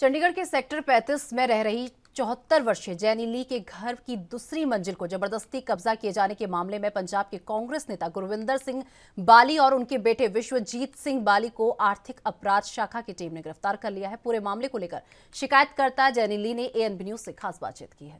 चंडीगढ़ के सेक्टर 35 में रह रही 74 वर्षीय जैनी ली के घर की दूसरी मंजिल को जबरदस्ती कब्जा किए जाने के मामले में पंजाब के कांग्रेस नेता गुरविंदर सिंह बाली और उनके बेटे विश्वजीत सिंह बाली को आर्थिक अपराध शाखा की टीम ने गिरफ्तार कर लिया है। पूरे मामले को लेकर शिकायतकर्ता जैनी ली ने एएनबी न्यूज से खास बातचीत की है।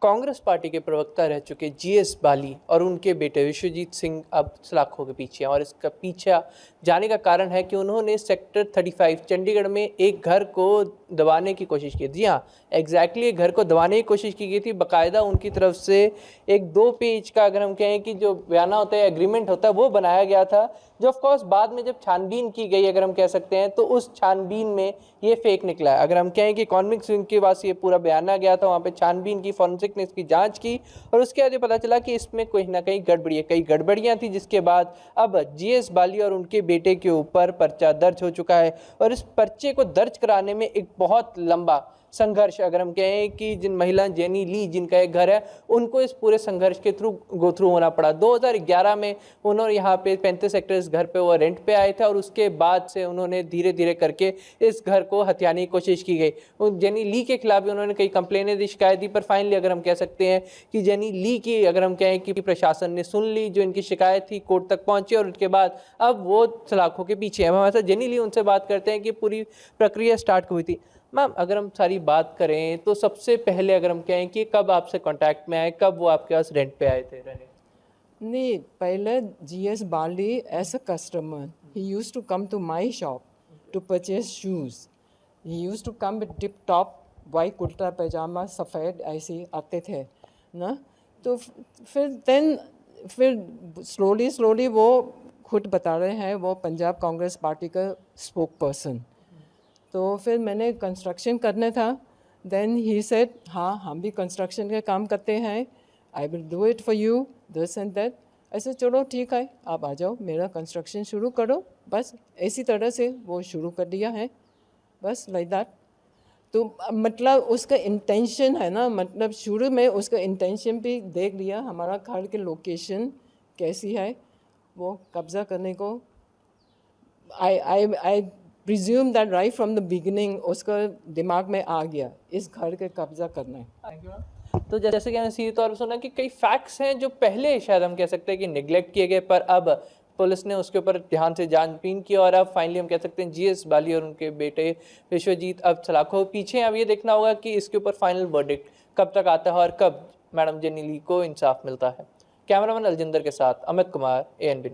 कांग्रेस पार्टी के प्रवक्ता रह चुके जीएस बाली और उनके बेटे विश्वजीत सिंह अब सलाखों के पीछे हैं और इसका पीछा जाने का कारण है कि उन्होंने सेक्टर 35 चंडीगढ़ में एक घर को दबाने की कोशिश की। जी हाँ, एग्जैक्टली एक घर को दबाने की कोशिश की गई थी। बाकायदा उनकी तरफ से एक 2 पेज का, अगर हम कहें कि जो बयाना होता है, एग्रीमेंट होता है, वो बनाया गया था, जो ऑफकोर्स बाद में जब छानबीन की गई, अगर हम कह सकते हैं, तो उस छानबीन में ये फेक निकला है। अगर हम कहें कि इकोनॉमिक्स विंग के पास ये पूरा बयाना गया था, वहाँ पे छानबीन की, फॉरेंसिक ने इसकी जांच की और उसके बाद ये पता चला कि इसमें कहीं ना कहीं कई गड़बड़ियाँ थी, जिसके बाद अब जीएस बाली और उनके बेटे के ऊपर पर्चा दर्ज हो चुका है। और इस पर्चे को दर्ज कराने में एक बहुत लंबा संघर्ष, अगर हम कहें कि जिन महिला जैनी ली जिनका एक घर है, उनको इस पूरे संघर्ष के गो थ्रू होना पड़ा। 2011 में उन्होंने यहाँ पे 35 सेक्टर इस घर पे वो रेंट पे आए थे और उसके बाद से उन्होंने धीरे धीरे करके इस घर को हथियाने की कोशिश की गई। जैनी ली के खिलाफ भी उन्होंने कई कंप्लेनें दी, शिकायत दी, पर फाइनली अगर हम कह सकते हैं कि जैनी ली की, अगर हम कहें कि प्रशासन ने सुन ली, जो इनकी शिकायत थी कोर्ट तक पहुंची और उसके बाद अब वो सलाखों के पीछे है। हमारे साथ जैनी ली, उनसे बात करते हैं कि पूरी प्रक्रिया स्टार्ट हुई थी। मैम, अगर हम सारी बात करें तो सबसे पहले अगर हम कहें कि कब आपसे कांटेक्ट में आए, कब वो आपके पास रेंट पे आए थे रहने? नहीं, पहले GS Bali as a customer, he used to come to my shop to purchase shoes. He used to come with tip top white kurta पैजामा सफ़ेद ऐसे आते थे ना। तो फिर स्लोली वो खुद बता रहे हैं वो पंजाब कांग्रेस पार्टी का स्पोक पर्सन। तो फिर मैंने कंस्ट्रक्शन करना था। देन ही सेड, हाँ हम भी कंस्ट्रक्शन का काम करते हैं, I will do it for you, this and that. ऐसे चलो ठीक है, आप आ जाओ, मेरा कंस्ट्रक्शन शुरू करो। बस इसी तरह से वो शुरू कर दिया है, बस लाइक दैट। तो मतलब उसका इंटेंशन है ना, मतलब शुरू में उसका इंटेंशन भी देख लिया, हमारा घर के लोकेशन कैसी है, वो कब्ज़ा करने को। I presume that right from the beginning उसका दिमाग में आ गया इस घर के कब्जा करना है। तो जैसे कि हमने सीधे तौर पर सुना कि कई फैक्ट्स हैं जो पहले शायद हम कह सकते हैं कि निगलेक्ट किए गए, पर अब पुलिस ने उसके ऊपर ध्यान से जांचबीन की और अब फाइनली हम कह सकते हैं जीएस बाली और उनके बेटे विश्वजीत अब सलाखों पीछे। अब ये देखना होगा कि इसके ऊपर फाइनल वर्डिक्ट कब तक आता है और कब मैडम जैनी ली को इंसाफ मिलता है। कैमरामैन अलजिंदर के साथ अमित कुमार, एएनबी।